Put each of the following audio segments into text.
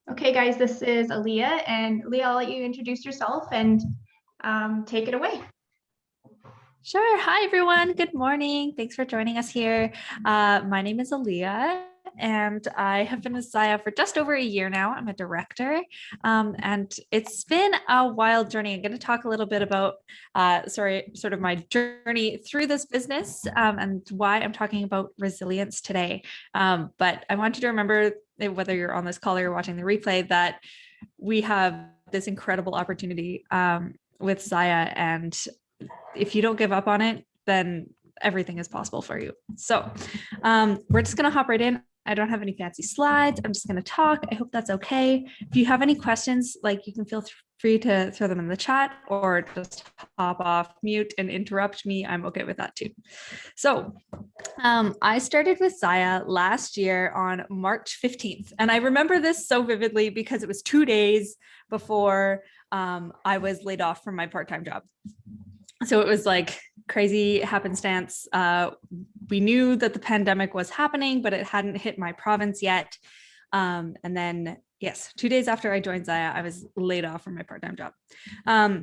Okay, guys, this is Aliah, and Aliah, I'll let you introduce yourself and take it away. Sure. Hi, everyone. Good morning. Thanks for joining us here. My name is Aliah, and I have been with Zaya for just over a year now. I'm a director, and it's been a wild journey. I'm going to talk a little bit about, sort of my journey through this business and why I'm talking about resilience today. But I want you to remember, whether you're on this call or you're watching the replay, that we have this incredible opportunity with Zaya, and if you don't give up on it, then everything is possible for you. So we're just going to hop right in. I don't have any fancy slides. I'm just going to talk. I hope that's okay. If you have any questions, you can feel free to throw them in the chat or just hop off mute and interrupt me. I'm okay with that too. So I started with Zaya last year on March 15th. And I remember this so vividly because it was 2 days before I was laid off from my part-time job. So it was like crazy happenstance. We knew that the pandemic was happening, but it hadn't hit my province yet. And then, yes, 2 days after I joined Zaya, I was laid off from my part-time job.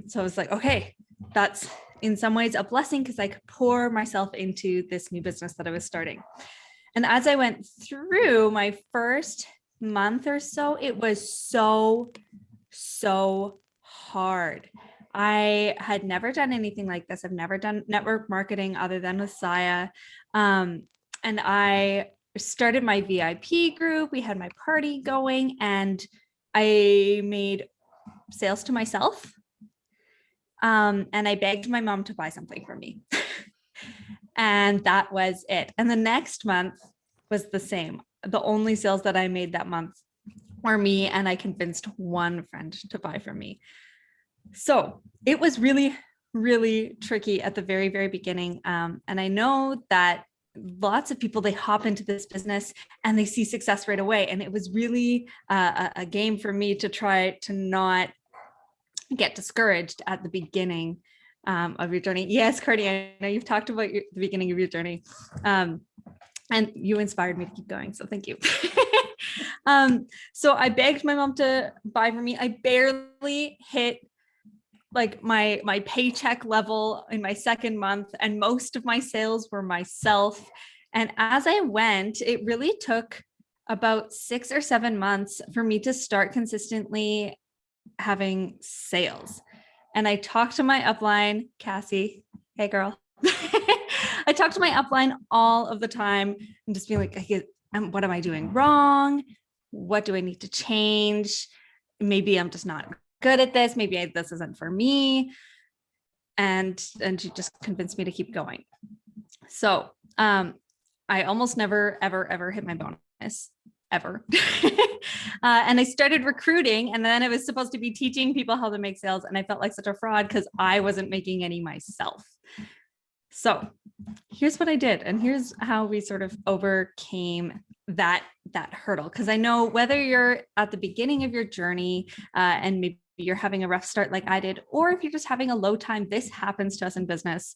So I was like, okay, that's in some ways a blessing because I could pour myself into this new business that I was starting. And as I went through my first month or so, it was so hard. I had never done anything like this. I've never done network marketing other than with Zaya. And I started my VIP group. We had my party going and I made sales to myself. And I begged my mom to buy something for me. And that was it. And the next month was the same. The only sales that I made that month were me, and I convinced one friend to buy from me. So it was really, really tricky at the very, very beginning. And I know that lots of people, they hop into this business and they see success right away. And it was really a game for me to try to not get discouraged at the beginning of your journey. Yes, Cardi, I know you've talked about the beginning of your journey. And you inspired me to keep going. So thank you. So I begged my mom to buy for me. I barely hit my paycheck level in my second month, and most of my sales were myself. And as I went, it really took about 6 or 7 months for me to start consistently having sales. And I talked to my upline, Cassie. Hey, girl. I talked to my upline all of the time and just being like, what am I doing wrong? What do I need to change? Maybe I'm just not good at this. Maybe this isn't for me. And she just convinced me to keep going. So I almost never, ever hit my bonus, ever. And I started recruiting, and then I was supposed to be teaching people how to make sales. And I felt like such a fraud because I wasn't making any myself. So here's what I did. And here's how we sort of overcame that hurdle. Because I know whether you're at the beginning of your journey and maybe you're having a rough start like I did, or if you're just having a low time, this happens to us in business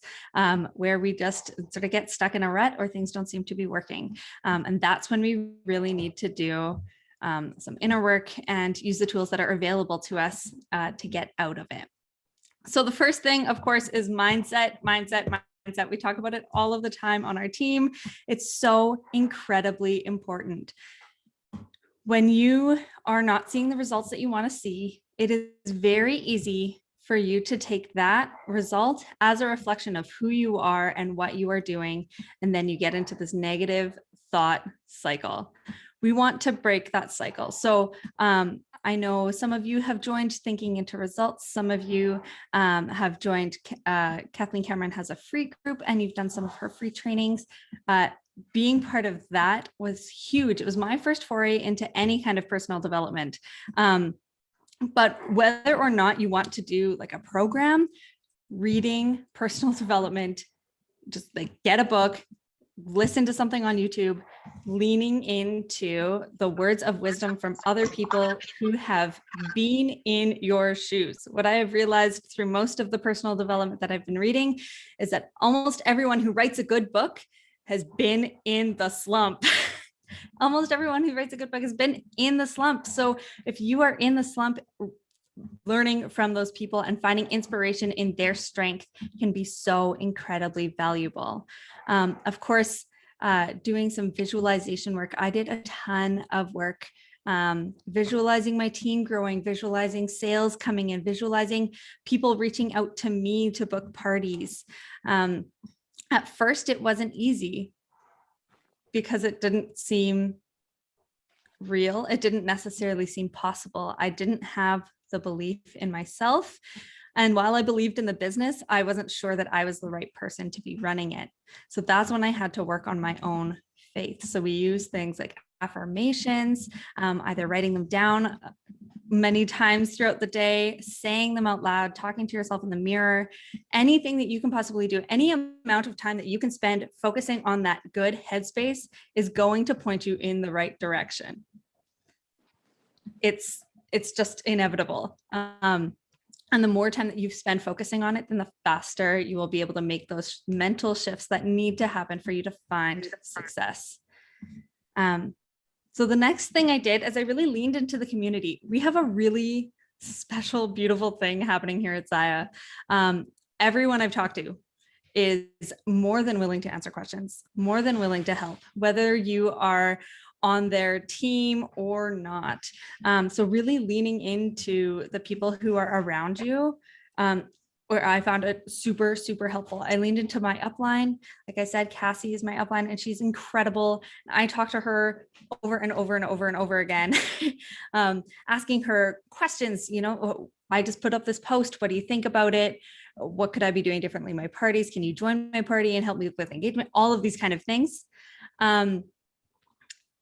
where we just sort of get stuck in a rut or things don't seem to be working. And that's when we really need to do some inner work and use the tools that are available to us to get out of it. So the first thing, of course, is mindset. We talk about it all of the time on our team. It's so incredibly important. When you are not seeing the results that you want to see, it is very easy for you to take that result as a reflection of who you are and what you are doing. And then you get into this negative thought cycle. We want to break that cycle. So I know some of you have joined Thinking into Results. Some of you have joined, Kathleen Cameron has a free group and you've done some of her free trainings. Being part of that was huge. It was my first foray into any kind of personal development. But whether or not you want to do like a program, reading, personal development, just get a book, listen to something on YouTube, leaning into the words of wisdom from other people who have been in your shoes. What I have realized through most of the personal development that I've been reading is that almost everyone who writes a good book has been in the slump. Almost everyone who writes a good book has been in the slump. So if you are in the slump, learning from those people and finding inspiration in their strength can be so incredibly valuable. Of course, doing some visualization work. I did a ton of work visualizing my team growing, visualizing sales coming in, visualizing people reaching out to me to book parties. At first, it wasn't easy because it didn't seem real. It didn't necessarily seem possible. I didn't have the belief in myself. And while I believed in the business, I wasn't sure that I was the right person to be running it. So that's when I had to work on my own faith. So we use things like affirmations, either writing them down many times throughout the day, saying them out loud, talking to yourself in the mirror, anything that you can possibly do, any amount of time that you can spend focusing on that good headspace is going to point you in the right direction. It's just inevitable. And the more time that you spend focusing on it, then the faster you will be able to make those mental shifts that need to happen for you to find success. So the next thing I did is I really leaned into the community. We have a really special, beautiful thing happening here at Zaya. Everyone I've talked to is more than willing to answer questions, more than willing to help, whether you are on their team or not. So really leaning into the people who are around you, where I found it super, super helpful. I leaned into my upline. Like I said, Cassie is my upline and she's incredible. I talk to her over and over and over and over again, asking her questions. I just put up this post. What do you think about it? What could I be doing differently in my parties? Can you join my party and help me with engagement? All of these kind of things.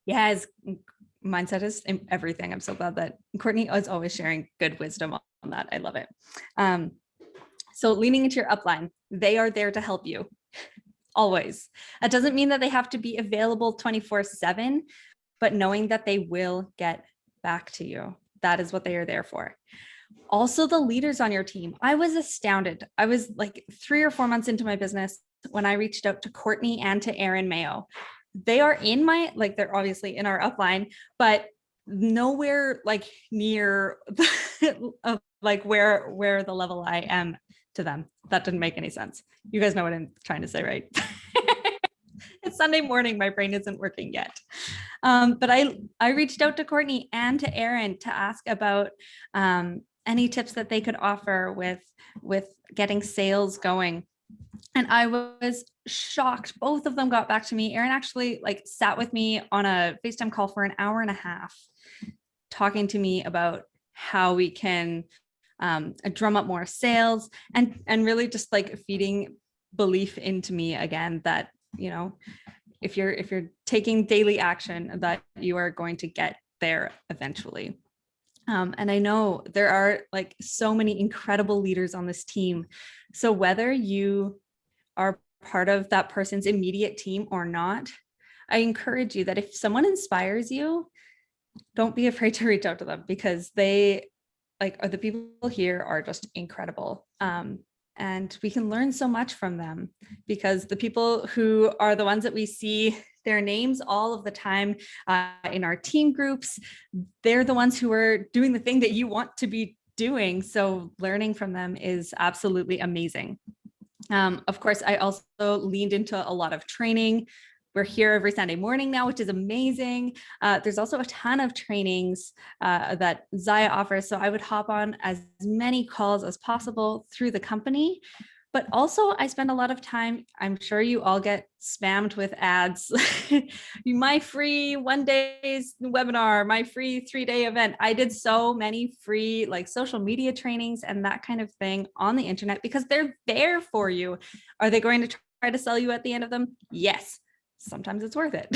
Yes, mindset is everything. I'm so glad that Courtney is always sharing good wisdom on that. I love it. So leaning into your upline, they are there to help you always. That doesn't mean that they have to be available 24/7, but knowing that they will get back to you. That is what they are there for. Also, the leaders on your team. I was astounded. I was like 3 or 4 months into my business when I reached out to Courtney and to Erin Mayo. They are in my, they're obviously in our upline, but nowhere near where the level I am to them. That didn't make any sense. You guys know what I'm trying to say, right? It's Sunday morning. My brain isn't working yet. But I reached out to Courtney and to Erin to ask about any tips that they could offer with getting sales going. And I was shocked. Both of them got back to me. Erin actually sat with me on a FaceTime call for an hour and a half, talking to me about how we can drum up more sales and really just feeding belief into me again that, if you're taking daily action, that you are going to get there eventually. And I know there are so many incredible leaders on this team. So whether you are part of that person's immediate team or not, I encourage you that if someone inspires you, don't be afraid to reach out to them, because they the people here are just incredible. And we can learn so much from them, because the people who are the ones that we see their names all of the time in our team groups, they're the ones who are doing the thing that you want to be doing. So learning from them is absolutely amazing. Of course, I also leaned into a lot of training. We're here every Sunday morning now, which is amazing. There's also a ton of trainings that Zaya offers. So I would hop on as many calls as possible through the company. But also I spend a lot of time, I'm sure you all get spammed with ads. My free 1-day webinar, my free 3-day event. I did so many free social media trainings and that kind of thing on the internet because they're there for you. Are they going to try to sell you at the end of them? Yes. Sometimes it's worth it.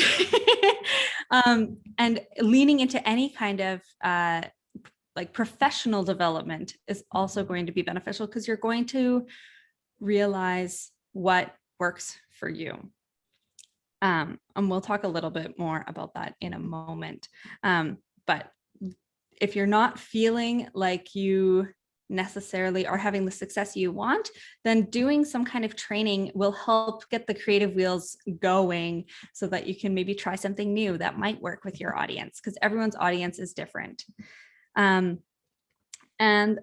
And leaning into any kind of professional development is also going to be beneficial, because you're going to realize what works for you. And we'll talk a little bit more about that in a moment. But if you're not feeling like you necessarily are having the success you want, then doing some kind of training will help get the creative wheels going so that you can maybe try something new that might work with your audience, because everyone's audience is different. And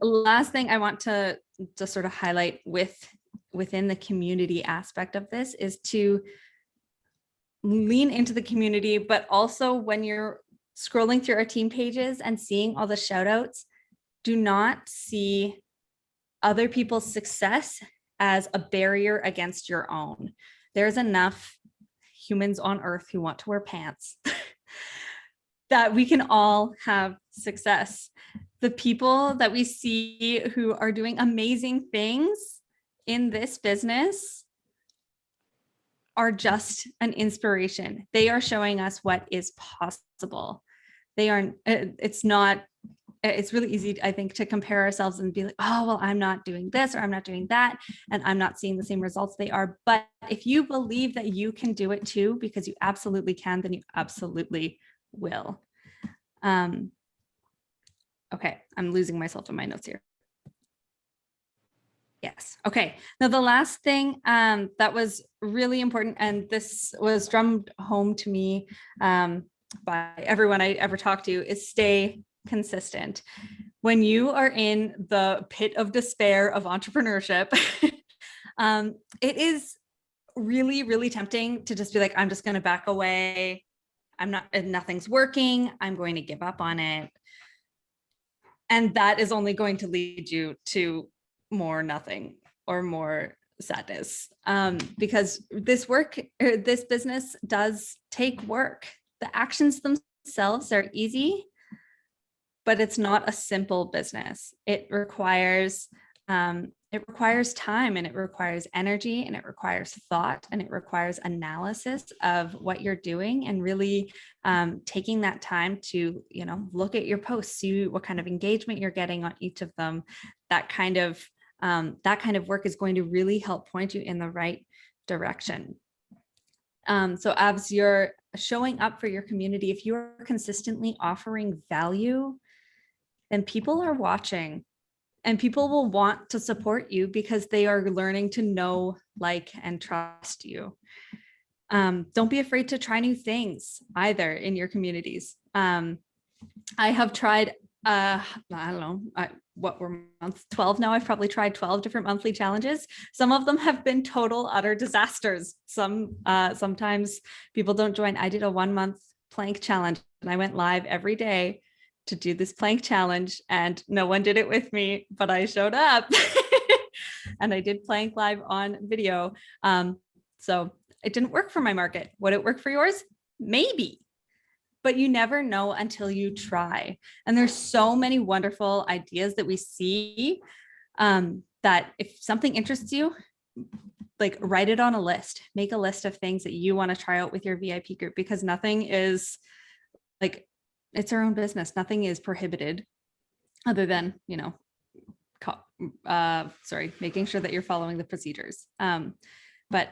last thing I want to just sort of highlight within the community aspect of this is to lean into the community, but also when you're scrolling through our team pages and seeing all the shout outs, do not see other people's success as a barrier against your own. There's enough humans on earth who want to wear pants that we can all have success. The people that we see who are doing amazing things in this business are just an inspiration. They are showing us what is possible. It's really easy, I think, to compare ourselves and be like, oh, well, I'm not doing this or I'm not doing that, and I'm not seeing the same results they are. But if you believe that you can do it too, because you absolutely can, then you absolutely will. Okay, I'm losing myself in my notes here. Yes. Okay. Now, the last thing that was really important, and this was drummed home to me by everyone I ever talked to, is stay consistent. When you are in the pit of despair of entrepreneurship, it is really, really tempting to just be like, I'm just going to back away. Nothing's working. I'm going to give up on it. And that is only going to lead you to more nothing or more sadness, because this business does take work. The actions themselves are easy, but it's not a simple business. It requires time, and it requires energy, and it requires thought, and it requires analysis of what you're doing, and really taking that time to, look at your posts, see what kind of engagement you're getting on each of them. That kind of work is going to really help point you in the right direction. So as you're showing up for your community, if you're consistently offering value, then people are watching, and people will want to support you because they are learning to know, like, and trust you. Don't be afraid to try new things either in your communities. I have tried, I don't know, what we're month 12 now. I've probably tried 12 different monthly challenges. Some of them have been total, utter disasters. Sometimes people don't join. I did a 1-month plank challenge, and I went live every day to do this plank challenge, and no one did it with me, but I showed up and I did plank live on video. So it didn't work for my market. Would it work for yours? Maybe. But you never know until you try. And there's so many wonderful ideas that we see, that if something interests you, like, write it on a list, make a list of things that you want to try out with your VIP group, because nothing is like, it's our own business. Nothing is prohibited other than, making sure that you're following the procedures. But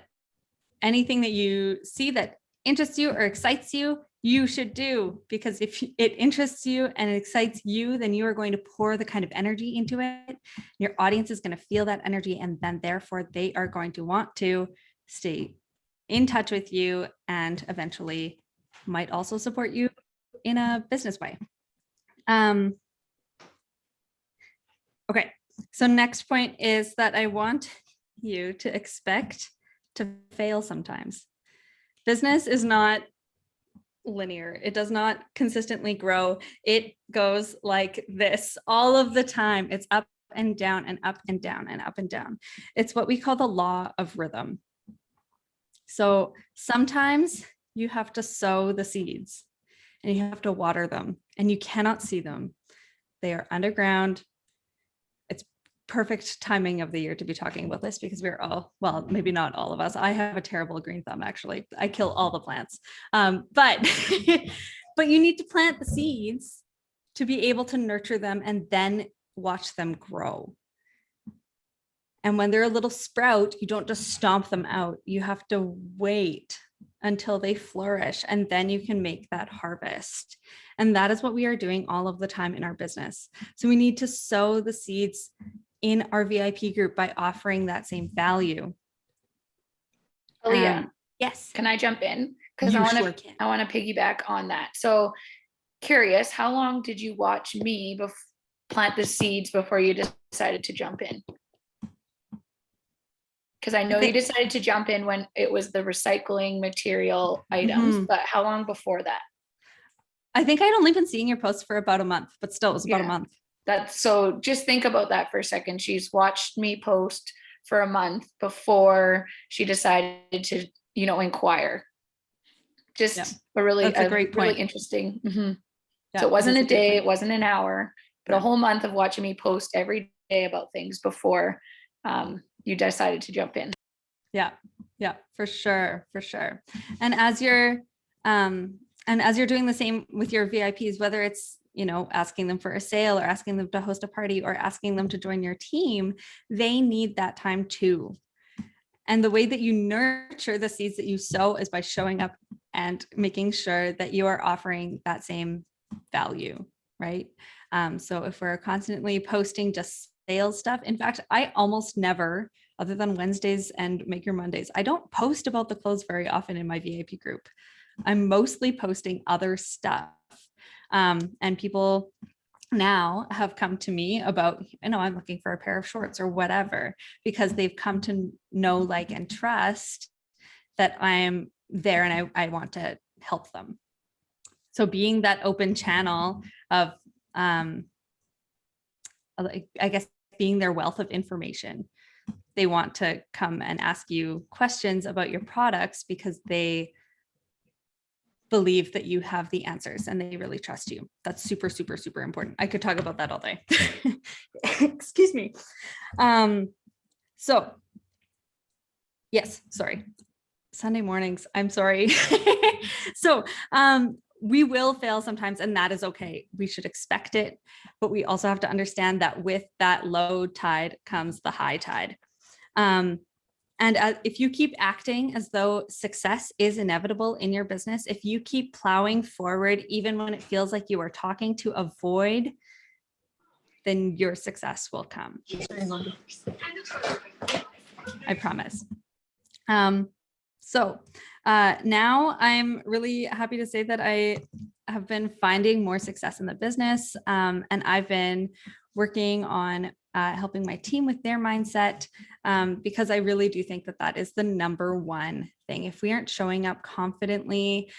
anything that you see that interests you or excites you, you should do, because if it interests you and it excites you, then you are going to pour the kind of energy into it. Your audience is going to feel that energy, and then therefore they are going to want to stay in touch with you, and eventually might also support you in a business way. Okay, so next point is that I want you to expect to fail sometimes. Business is not linear. It does not consistently grow. It goes like this all of the time. It's up and down and up and down and up and down. It's what we call the law of rhythm. So sometimes you have to sow the seeds, and you have to water them, and you cannot see them. They are underground. It's perfect timing of the year to be talking about this, because we're all, well, maybe not all of us. I have a terrible green thumb, actually. I kill all the plants. But you need to plant the seeds to be able to nurture them and then watch them grow. And when they're a little sprout, you don't just stomp them out. You have to wait until they flourish, and then you can make that harvest. And that is what we are doing all of the time in our business. So we need to sow the seeds in our VIP group by offering that same value. Aliah, yes. can I jump in? Because You I want to sure can. I want to piggyback on that. So curious, how long did you watch me plant the seeds before you decided to jump in? Because I know you decided to jump in when it was the recycling material items, but how long before that? I think I'd only been seeing your posts for about a month, but still it was about a month. That's so just think about that for a second. She's watched me post for a month before she decided to, inquire. Just a really, That's a great point. Really interesting. Yeah, so it wasn't a day, it wasn't an hour, but a whole month of watching me post every day about things before you decided to jump in. Yeah, for sure. And as you're doing the same with your VIPs, whether it's, asking them for a sale or asking them to host a party or asking them to join your team, they need that time too. And the way that you nurture the seeds that you sow is by showing up and making sure that you are offering that same value, right? So if we're constantly posting just sales stuff, in fact, I almost never, other than Wednesdays and Make Your Mondays, I don't post about the clothes very often in my VIP group. I'm mostly posting other stuff. And people now have come to me about, I'm looking for a pair of shorts or whatever, because they've come to know, like, and trust that I'm there and I want to help them. So being that open channel of, I guess, being their wealth of information. They want to come and ask you questions about your products because they believe that you have the answers and they really trust you. That's super, super, super important. I could talk about that all day. Excuse me. So yes, sorry. Sunday mornings, I'm sorry. So we will fail sometimes, and that is okay. We should expect it, but we also have to understand that with that low tide comes the high tide. And if you keep acting as though success is inevitable in your business, if you keep plowing forward, even when it feels like you are talking to a void, then your success will come. I promise. So now I'm really happy to say that I have been finding more success in the business, and I've been working on helping my team with their mindset, because I really do think that that is the number one thing. If we aren't showing up confidently,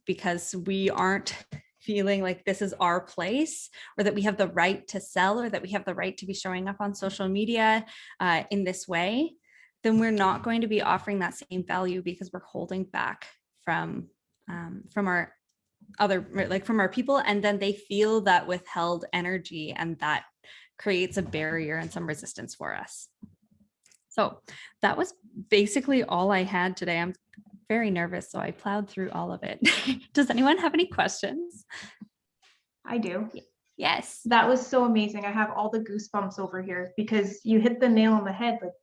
because we aren't feeling like this is our place, or that we have the right to sell, or that we have the right to be showing up on social media in this way, then we're not going to be offering that same value because we're holding back from our other, like from our people, and then they feel that withheld energy, and that creates a barrier and some resistance for us. So that was basically all I had today. I'm very nervous, so I plowed through all of it. Does anyone have any questions? I do. Yes. That was so amazing. I have all the goosebumps over here because you hit the nail on the head. Like,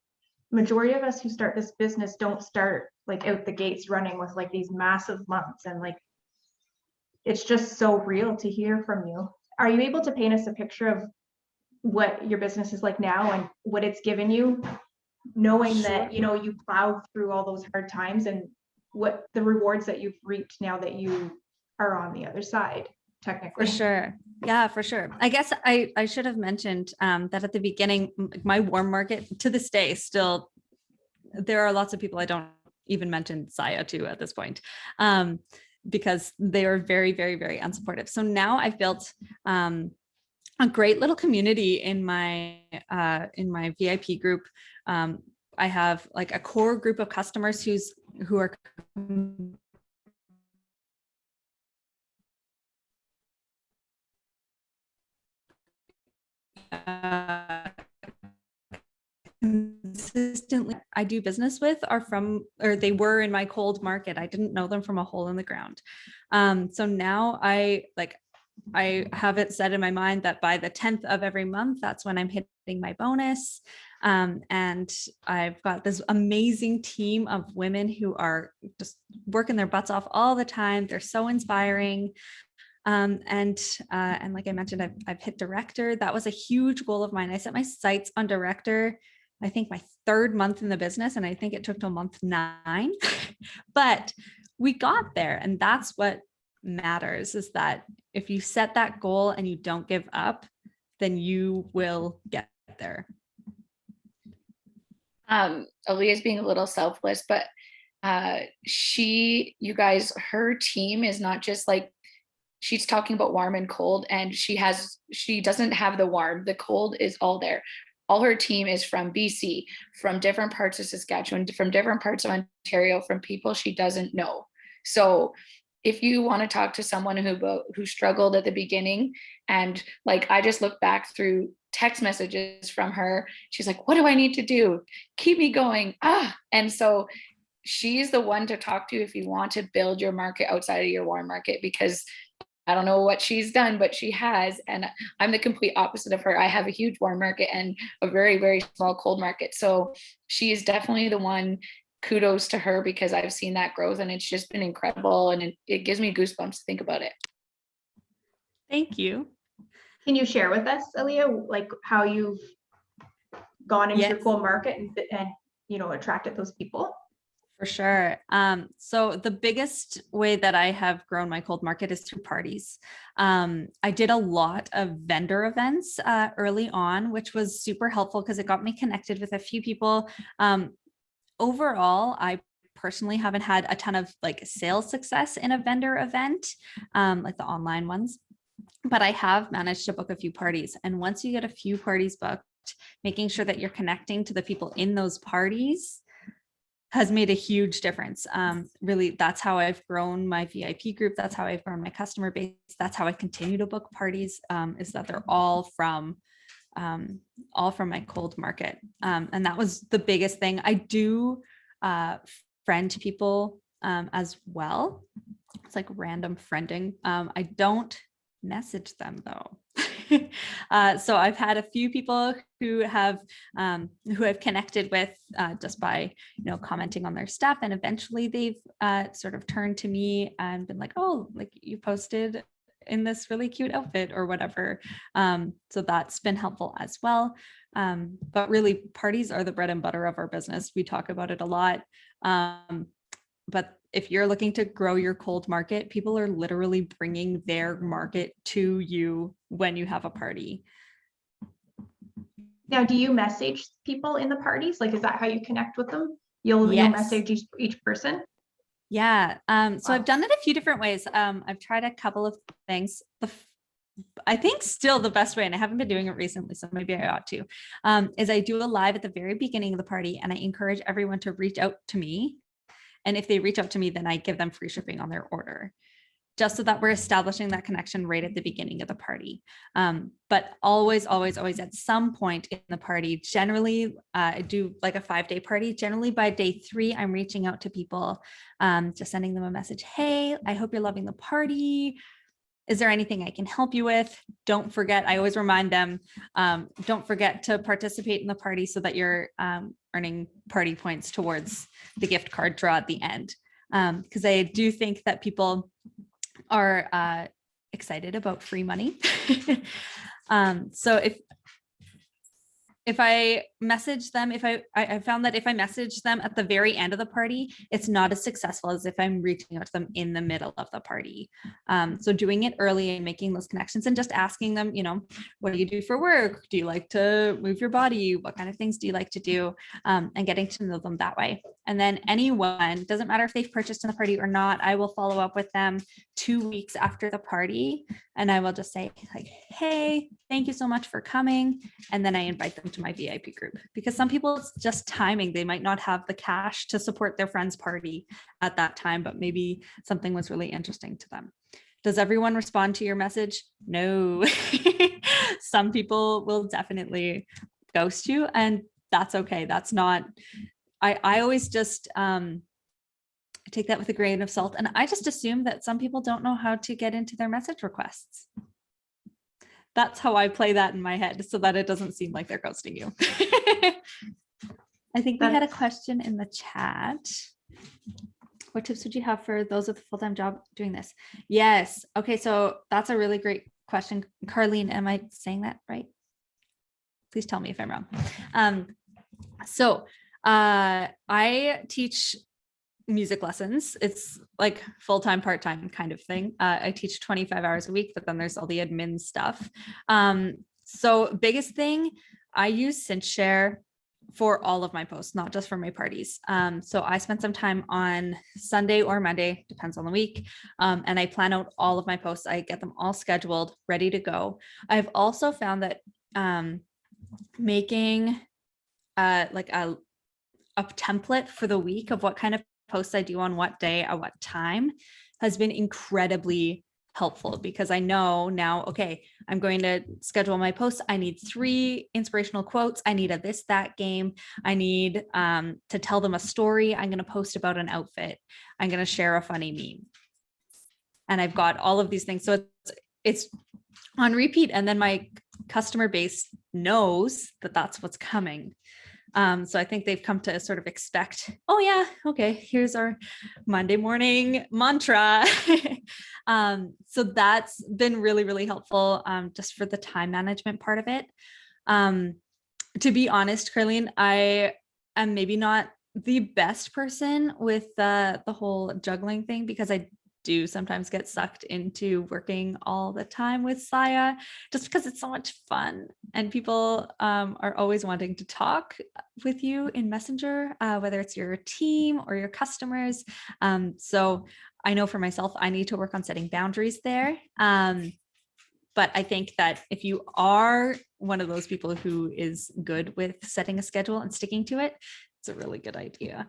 majority of us who start this business don't start like out the gates running with like these massive months, and like it's just so real to hear from you. Are you able to paint us a picture of what your business is like now and what it's given you, knowing that you plowed through all those hard times, and what the rewards that you've reaped now that you are on the other side, technically? For sure. Yeah, for sure. I guess I should have mentioned that at the beginning, my warm market to this day, still, there are lots of people I don't even mention Saya to at this point, because they are very, very, very unsupportive. So now I've built a great little community in my VIP group. I have like a core group of customers who are consistently I do business with or they were in my cold market. I didn't know them from a hole in the ground. So now I have it set in my mind that by the 10th of every month, that's when I'm hitting my bonus. And I've got this amazing team of women who are just working their butts off all the time. They're so inspiring. And like I mentioned, I've hit director. That was a huge goal of mine. I set my sights on director, I think my 3rd month in the business, and I think it took till month 9, but we got there. And that's what matters, is that if you set that goal and you don't give up, then you will get there. Aliah's being a little selfless, but you guys, her team is not just like, she's talking about warm and cold, and she doesn't have the warm, the cold is all there. All her team is from BC, from different parts of Saskatchewan, from different parts of Ontario, from people she doesn't know. So if you want to talk to someone who struggled at the beginning, and like, I just look back through text messages from her, she's like, what do I need to do? Keep me going. And so she's the one to talk to if you want to build your market outside of your warm market, because I don't know what she's done, but she has. And I'm the complete opposite of her. I have a huge warm market and a very, very small cold market. So she is definitely the one. Kudos to her, because I've seen that growth and it's just been incredible. And it gives me goosebumps to think about it. Thank you. Can you share with us, Aliah, like how you've gone into your Yes. cold market and attracted those people? For sure. So the biggest way that I have grown my cold market is through parties. I did a lot of vendor events early on, which was super helpful because it got me connected with a few people. Overall, I personally haven't had a ton of like sales success in a vendor event, like the online ones, but I have managed to book a few parties. And once you get a few parties booked, making sure that you're connecting to the people in those parties has made a huge difference. Really, that's how I've grown my VIP group. That's how I've grown my customer base. That's how I continue to book parties, is that they're all from my cold market. And that was the biggest thing. I do friend people as well. It's like random friending. I don't message them though. So I've had a few people who have connected with just by commenting on their stuff, and eventually they've sort of turned to me and been like, oh, like you posted in this really cute outfit or whatever. So that's been helpful as well. But really, parties are the bread and butter of our business. We talk about it a lot. But if you're looking to grow your cold market, people are literally bringing their market to you when you have a party. Now, do you message people in the parties? Like, is that how you connect with them? You'll message each person? Yeah. So Wow. I've done it a few different ways. I've tried a couple of things. I think still the best way, and I haven't been doing it recently, so maybe I ought to, is I do a live at the very beginning of the party, and I encourage everyone to reach out to me. And if they reach out to me, then I give them free shipping on their order, just so that we're establishing that connection right at the beginning of the party. But always, always, always at some point in the party, generally I do like a 5-day party. Generally by day 3, I'm reaching out to people, just sending them a message. Hey, I hope you're loving the party. Is there anything I can help you with? Don't forget, I always remind them, don't forget to participate in the party so that you're earning party points towards the gift card draw at the end. Because I do think that people are excited about free money. So if I message them, I found that if I message them at the very end of the party, it's not as successful as if I'm reaching out to them in the middle of the party. So doing it early and making those connections and just asking them, what do you do for work? Do you like to move your body? What kind of things do you like to do? And getting to know them that way. And then anyone, doesn't matter if they've purchased in the party or not, I will follow up with them 2 weeks after the party. And I will just say like, hey, thank you so much for coming. And then I invite them to my VIP group, because some people it's just timing. They might not have the cash to support their friend's party at that time, but maybe something was really interesting to them. Does everyone respond to your message? No. Some people will definitely ghost you, and that's okay. That's not, I always just take that with a grain of salt. And I just assume that some people don't know how to get into their message requests. That's how I play that in my head, so that it doesn't seem like they're ghosting you. I think we had a That's- question in the chat. What tips would you have for those with a full-time job doing this? Yes. Okay. So that's a really great question. Carlene, am I saying that right? Please tell me if I'm wrong. I teach music lessons. It's like full-time, part-time kind of thing. I teach 25 hours a week, but then there's all the admin stuff. So biggest thing, I use SynthShare for all of my posts, not just for my parties. So I spend some time on Sunday or Monday, depends on the week. And I plan out all of my posts. I get them all scheduled, ready to go. I've also found that making like a template for the week of what kind of posts I do on what day at what time has been incredibly helpful, because I know now, okay, I'm going to schedule my posts. I need 3 inspirational quotes. I need a this, that game. I need to tell them a story. I'm going to post about an outfit. I'm going to share a funny meme. And I've got all of these things. So it's on repeat. And then my customer base knows that that's what's coming. So I think they've come to sort of expect, oh yeah, okay, here's our Monday morning mantra. So that's been really, really helpful, just for the time management part of it. To be honest, Carlene, I am maybe not the best person with the whole juggling thing, because I do sometimes get sucked into working all the time with Saya, just because it's so much fun and people are always wanting to talk with you in Messenger, whether it's your team or your customers. So I know for myself, I need to work on setting boundaries there. But I think that if you are one of those people who is good with setting a schedule and sticking to it, it's a really good idea.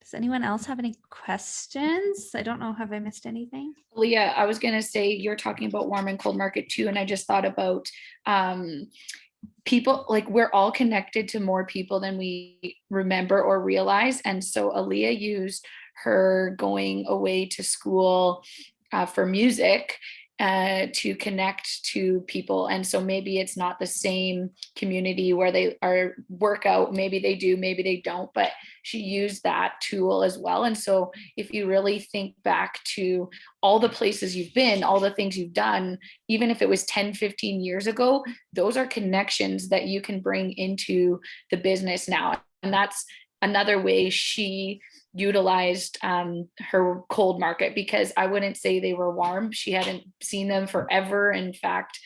Does anyone else have any questions? I don't know. Have I missed anything? Leah, I was going to say, you're talking about warm and cold market too. And I just thought about people, like we're all connected to more people than we remember or realize. And so Aliah used her going away to school for music to connect to people. And so maybe it's not the same community where they are workout, maybe they do, maybe they don't, but she used that tool as well. And so if you really think back to all the places you've been, all the things you've done, even if it was 10, 15 years ago, those are connections that you can bring into the business now. And that's another way she utilized her cold market, because I wouldn't say they were warm. She hadn't seen them forever, in fact.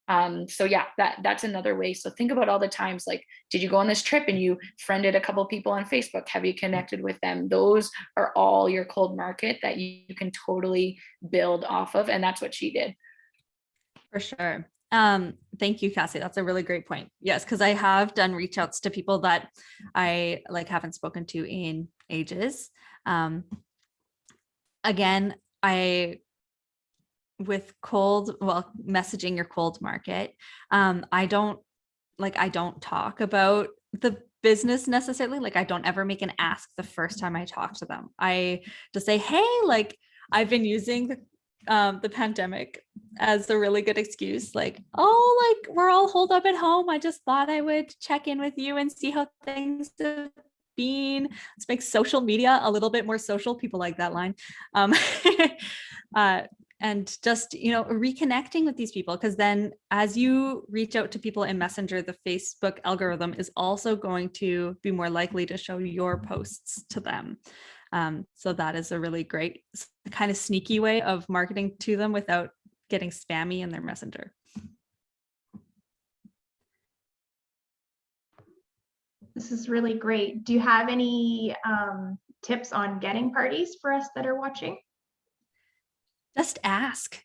So yeah, that's another way. So think about all the times, like, did you go on this trip and you friended a couple people on Facebook? Have you connected with them? Those are all your cold market that you can totally build off of. And that's what she did. For sure. Thank you, Cassie. That's a really great point. Yes, because I have done reach outs to people that I like haven't spoken to in ages. Again, with messaging your cold market, I don't talk about the business necessarily. Like, I don't ever make an ask the first time I talk to them. I just say, hey, like, I've been using the pandemic as a really good excuse. Like, oh, like, we're all holed up at home. I just thought I would check in with you and see how things have been. Let's make social media a little bit more social. People like that line. And just, reconnecting with these people, because then as you reach out to people in Messenger, the Facebook algorithm is also going to be more likely to show your posts to them. So that is a really great kind of sneaky way of marketing to them without getting spammy in their Messenger. This is really great. Do you have any tips on getting parties for us that are watching? Just ask.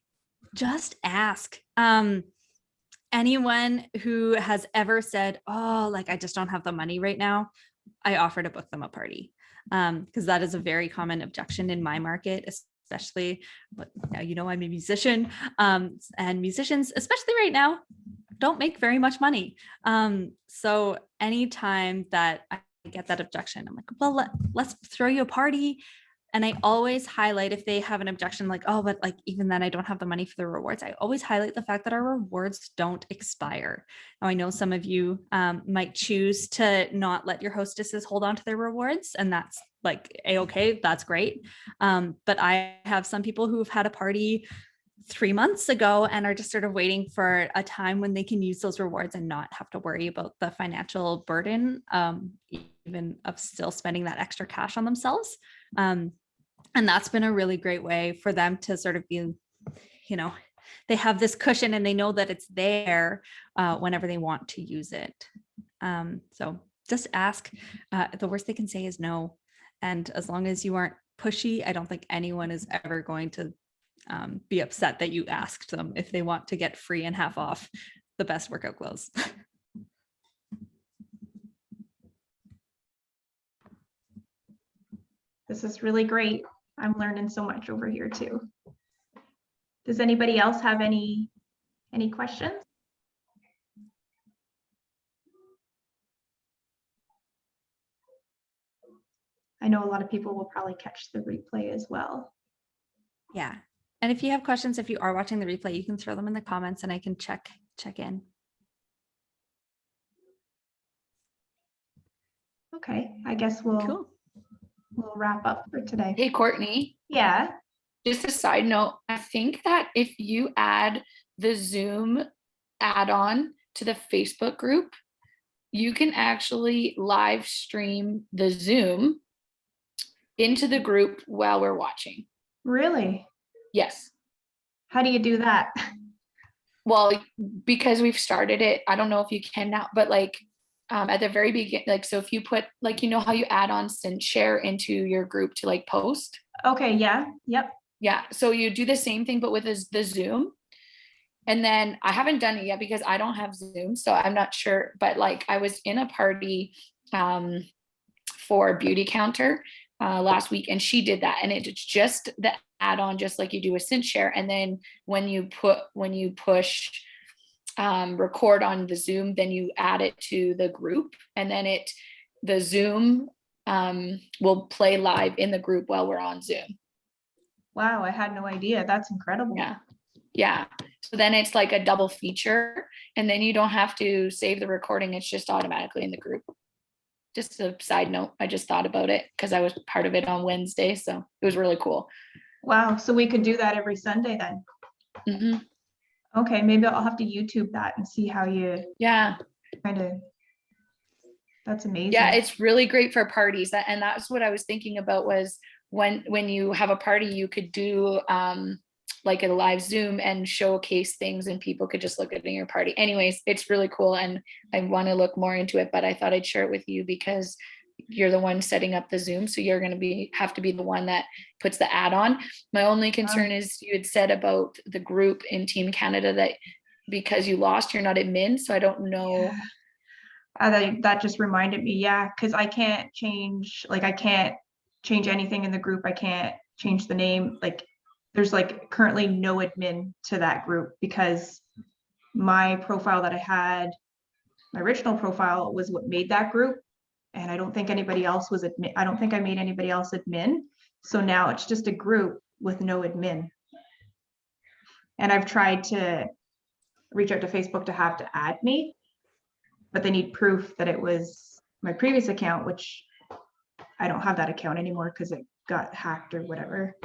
Anyone who has ever said, oh, like, I just don't have the money right now, I offer to book them a party. Because that is a very common objection in my market, especially, I'm a musician, and musicians, especially right now, don't make very much money. So anytime that I get that objection, I'm like, well, let's throw you a party. And I always highlight if they have an objection, like, oh, but like even then I don't have the money for the rewards. I always highlight the fact that our rewards don't expire. Now I know some of you might choose to not let your hostesses hold on to their rewards, and that's like a-okay, that's great. But I have some people who have had a party 3 months ago and are just sort of waiting for a time when they can use those rewards and not have to worry about the financial burden, even of still spending that extra cash on themselves. And that's been a really great way for them to sort of be, they have this cushion and they know that it's there whenever they want to use it. So just ask. The worst they can say is no. And as long as you aren't pushy, I don't think anyone is ever going to be upset that you asked them if they want to get free and half off the best workout clothes. This is really great. I'm learning so much over here too. Does anybody else have any questions? I know a lot of people will probably catch the replay as well. Yeah. And if you have questions, if you are watching the replay, you can throw them in the comments and I can check in. Okay, I guess we'll wrap up for today. Hey, Courtney. Yeah. Just a side note, I think that if you add the Zoom add-on to the Facebook group, you can actually live stream the Zoom into the group while we're watching. Really? Yes. How do you do that? Well, because we've started it, I don't know if you can now, but like at the very beginning, like, so if you put, like, you know how you add on and share into your group to like post. Okay. Yeah. Yep. Yeah. So you do the same thing, but with the Zoom. And then I haven't done it yet because I don't have Zoom. So I'm not sure, but like I was in a party for Beauty Counter last week, and she did that. And it's just the add-on, just like you do a Cinch share. And then when you push record on the Zoom, then you add it to the group, and then the Zoom will play live in the group while we're on Zoom. Wow, I had no idea. That's incredible. Yeah. So then it's like a double feature, and then you don't have to save the recording. It's just automatically in the group. Just a side note, I just thought about it because I was part of it on Wednesday. So it was really cool. Wow. So we could do that every Sunday then. Mm-hmm. Okay. Maybe I'll have to YouTube that and see how you kind of, that's amazing. Yeah. It's really great for parties. And that's what I was thinking about was when you have a party, you could do like a live Zoom and showcase things and people could just look at it in your party. Anyways, it's really cool. And I want to look more into it, but I thought I'd share it with you because you're the one setting up the Zoom. So you're going to have to be the one that puts the add-on. My only concern is you had said about the group in Team Canada that because you lost, you're not admin. So I don't know. That just reminded me. Yeah. Cause I can't change anything in the group. I can't change the name. Like there's like currently no admin to that group because my profile that I had, my original profile was what made that group. And I don't think anybody else was admin. I don't think I made anybody else admin. So now it's just a group with no admin. And I've tried to reach out to Facebook to have to add me, but they need proof that it was my previous account, which I don't have that account anymore because it got hacked or whatever.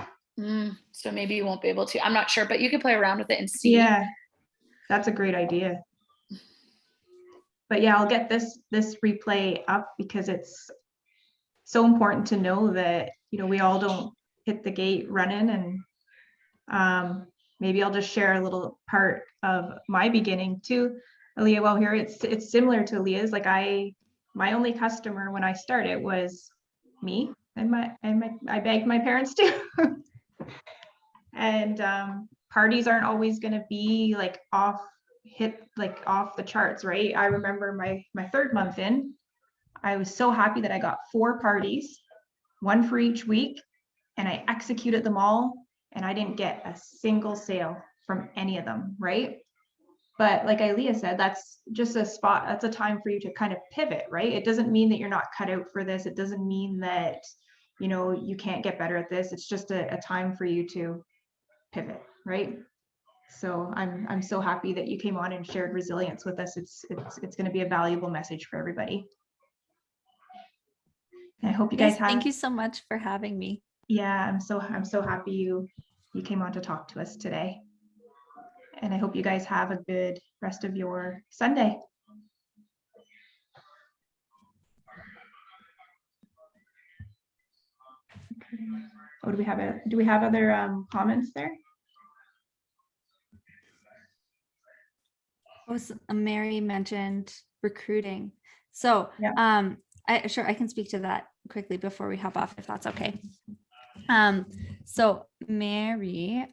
So maybe you won't be able to. I'm not sure, but you can play around with it and see. Yeah, that's a great idea. But yeah, I'll get this replay up because it's so important to know that, we all don't hit the gate running. And maybe I'll just share a little part of my beginning too. Aliah, well, here it's similar to Aliah's. Like my only customer when I started was me and I begged my parents to. And parties aren't always going to be like off the charts, right? I remember my third month in, I was so happy that I got 4 parties, 1 for each week, and I executed them all, and I didn't get a single sale from any of them, right? But like Aliah said, that's just that's a time for you to kind of pivot, right? It doesn't mean that you're not cut out for this. It doesn't mean that you know, you can't get better at this. It's just a time for you to pivot, right? So I'm so happy that you came on and shared resilience with us. It's going to be a valuable message for everybody. And I hope you guys Yes, have. thank you so much for having me. Yeah, I'm so happy you came on to talk to us today. And I hope you guys have a good rest of your Sunday. Oh, do we have other comments there? Mary mentioned recruiting. So Yeah. I can speak to that quickly before we hop off, if that's okay. So Mary,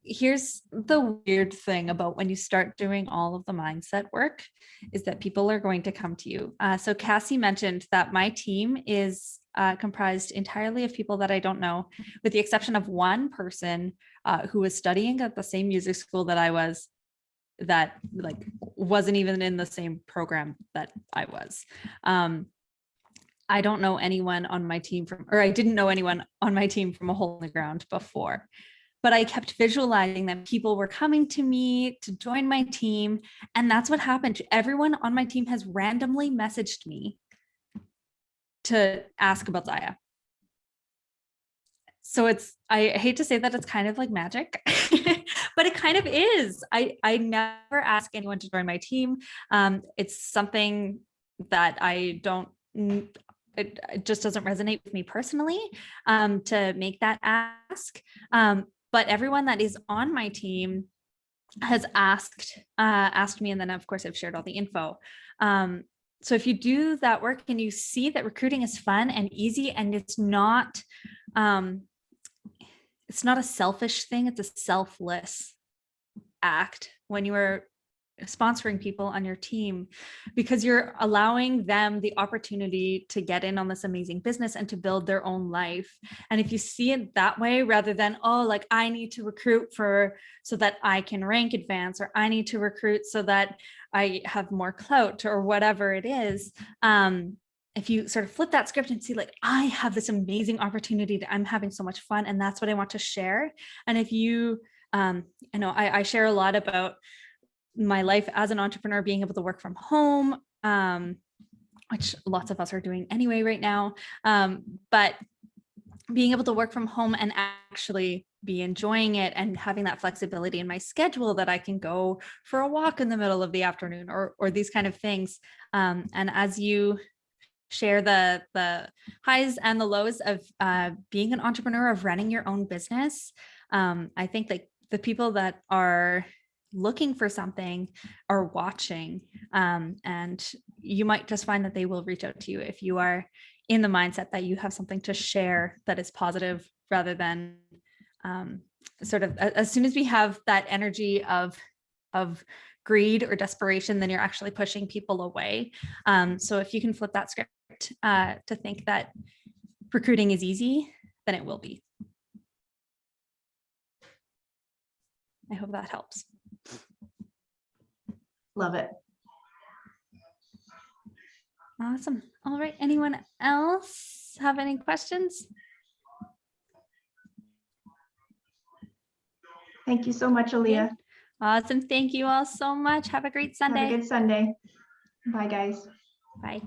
here's the weird thing about when you start doing all of the mindset work is that people are going to come to you. So Cassie mentioned that my team is comprised entirely of people that I don't know, with the exception of one person who was studying at the same music school that I was, that like wasn't even in the same program that I was. I don't know anyone on my team I didn't know anyone on my team from a hole in the ground before, but I kept visualizing that people were coming to me to join my team. And that's what happened. Everyone on my team has randomly messaged me to ask about Zaya. So I hate to say that it's kind of like magic, but it kind of is. I never ask anyone to join my team. It's something that it just doesn't resonate with me personally, to make that ask. But everyone that is on my team has asked me, and then of course I've shared all the info. So if you do that work and you see that recruiting is fun and easy, and it's not a selfish thing, it's a selfless act when you are sponsoring people on your team, because you're allowing them the opportunity to get in on this amazing business and to build their own life. And if you see it that way, rather than, oh, like I need to recruit so that I can rank advance, or I need to recruit so that I have more clout, or whatever it is, if you sort of flip that script and see, like, I have this amazing opportunity that I'm having so much fun, and that's what I want to share. And if you, I know I share a lot about my life as an entrepreneur, being able to work from home, which lots of us are doing anyway right now. But being able to work from home and actually be enjoying it, and having that flexibility in my schedule that I can go for a walk in the middle of the afternoon, or these kind of things. And as you share the highs and the lows of being an entrepreneur, of running your own business, I think like the people that are looking for something are watching, and you might just find that they will reach out to you if you are in the mindset that you have something to share that is positive, rather than sort of, as soon as we have that energy of greed or desperation, then you're actually pushing people away. So if you can flip that script to think that recruiting is easy, then it will be. I hope that helps. Love it. Awesome. All right. Anyone else have any questions? Thank you so much, Aliah. Awesome. Thank you all so much. Have a great Sunday. Have a good Sunday. Bye, guys. Bye.